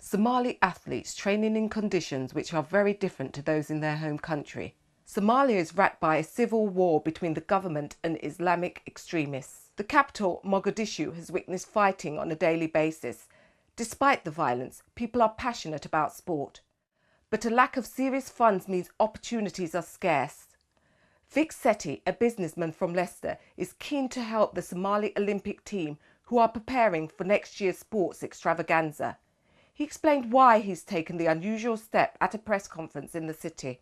Somali athletes training in conditions which are very different to those in their home country. Somalia is racked by a civil war between the government and Islamic extremists. The capital, Mogadishu, has witnessed fighting on a daily basis. Despite the violence, people are passionate about sport. But a lack of serious funds means opportunities are scarce. Vic Sethi, a businessman from Leicester, is keen to help the Somali Olympic team who are preparing for next year's sports extravaganza. He explained why he's taken the unusual step at a press conference in the city.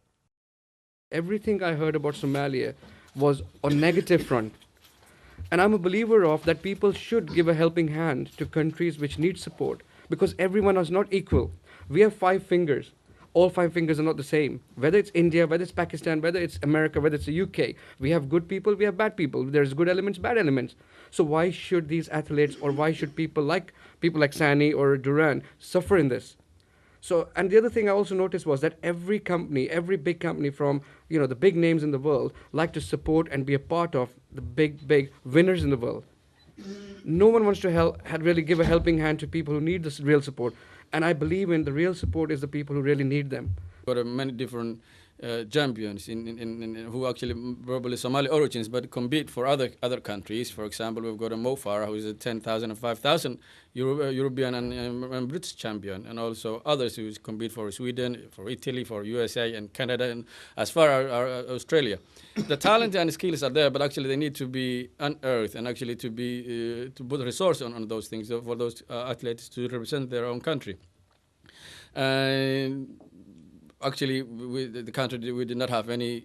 Everything I heard about Somalia was on negative front. And I'm a believer of that people should give a helping hand to countries which need support because everyone is not equal. We have 5 fingers. All 5 fingers are not the same. Whether it's India, whether it's Pakistan, whether it's America, whether it's the UK, we have good people, we have bad people. There's good elements, bad elements. So why should these athletes or why should people like Sani or Duran suffer in this? So, and the other thing I also noticed was that every company, every big company from, the big names in the world like to support and be a part of the big winners in the world. No one wants to really give a helping hand to people who need this real support. And I believe in the real support is the people who really need them. There are many different champions who actually probably Somali origins, but compete for other countries. For example, we've got a Mo Farah, who is a 10,000 and 5,000 European and British champion, and also others who compete for Sweden, for Italy, for USA and Canada, and as far as Australia. The talent and skills are there, but actually they need to be unearthed and actually to put resource on those things for those athletes to represent their own country. And actually, the country, we did not have any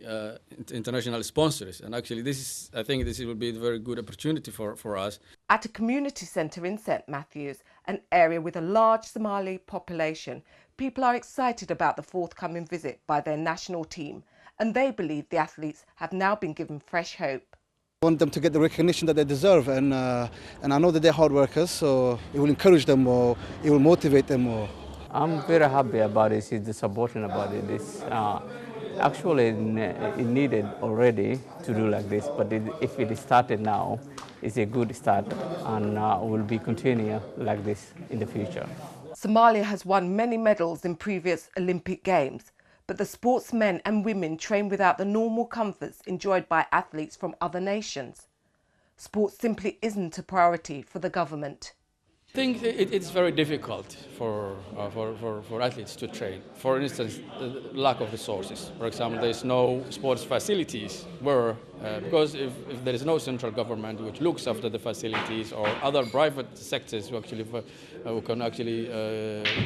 international sponsors. And actually, I think this will be a very good opportunity for us. At a community centre in St Matthews, an area with a large Somali population, people are excited about the forthcoming visit by their national team. And they believe the athletes have now been given fresh hope. I want them to get the recognition that they deserve. And I know that they're hard workers, so it will encourage them more, it will motivate them more. I'm very happy about it. It's supporting about it. It's actually it needed already to do like this, but if it started now, it's a good start, and will be continue like this in the future. Somalia has won many medals in previous Olympic Games, but the sportsmen and women train without the normal comforts enjoyed by athletes from other nations. Sport simply isn't a priority for the government. I think it's very difficult for athletes to train. For instance, the lack of resources. For example, there is no sports facilities because if there is no central government which looks after the facilities, or other private sectors who can actually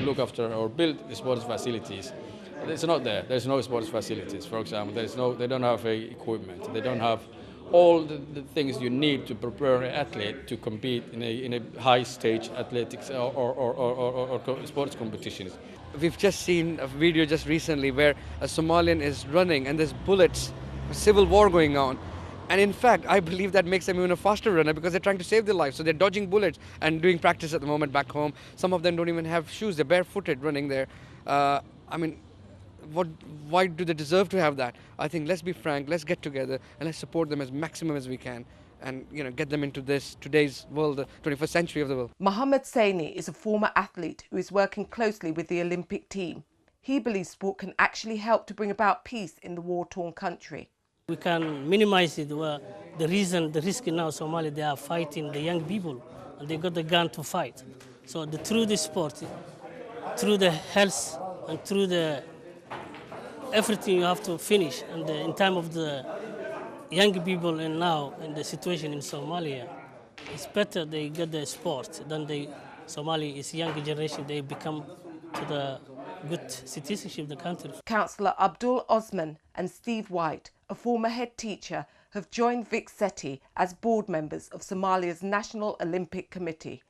look after or build the sports facilities, it's not there. There's no sports facilities. For example, they don't have equipment. They don't have all the things you need to prepare an athlete to compete in a high stage athletics or sports competitions. We've just seen a video just recently where a Somalian is running and there's bullets, a civil war going on. And in fact, I believe that makes them even a faster runner because they're trying to save their lives. So they're dodging bullets and doing practice at the moment back home. Some of them don't even have shoes. They're barefooted running there. Why do they deserve to have that? I think let's be frank, let's get together and let's support them as maximum as we can and get them into today's world, the 21st century of the world. Mohammed Saini is a former athlete who is working closely with the Olympic team. He believes sport can actually help to bring about peace in the war-torn country. We can minimize it. The risk now Somalia, they are fighting the young people and they got the gun to fight. So through the sport, through the health and through everything you have to finish, and in time of the young people, and now in the situation in Somalia, it's better they get the sport than Somali is younger generation. They become to the good citizenship of the country. Councillor Abdul Osman and Steve White, a former head teacher, have joined Vic Sethi as board members of Somalia's National Olympic Committee.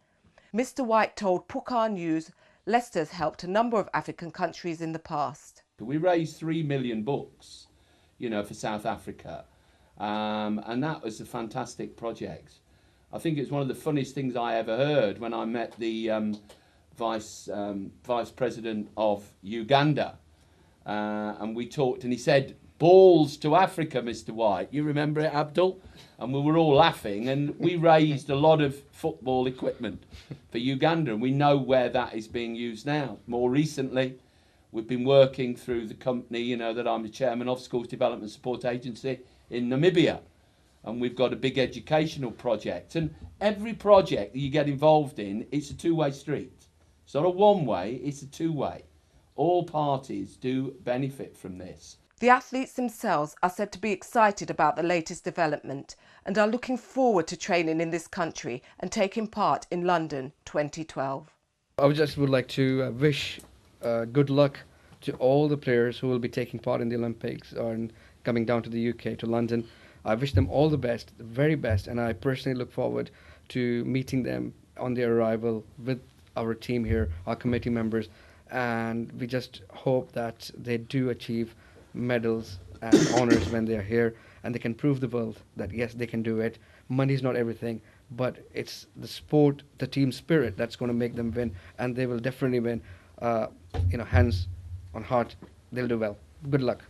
Mr. White told Pukaar News Leicester's helped a number of African countries in the past. We raised 3 million bucks, for South Africa, and that was a fantastic project. I think it's one of the funniest things I ever heard when I met the vice president of Uganda, and we talked, and he said, Balls to Africa, Mr. White. You remember it, Abdul? And we were all laughing, and we raised a lot of football equipment for Uganda, and we know where that is being used now. More recently, we've been working through the company, you know, that I'm the chairman of, Schools Development Support Agency in Namibia. And we've got a big educational project. And every project that you get involved in, it's a two-way street. It's not a one-way, it's a two-way. All parties do benefit from this. The athletes themselves are said to be excited about the latest development and are looking forward to training in this country and taking part in London 2012. I just would like to wish good luck to all the players who will be taking part in the Olympics or coming down to the UK, to London. I wish them all the best, the very best, and I personally look forward to meeting them on their arrival with our team here, our committee members, and we just hope that they do achieve medals and honors when they are here, and they can prove the world that yes, they can do it. Money is not everything, but it's the sport, the team spirit that's going to make them win, and they will definitely win. Hands on heart, they'll do well. Good luck.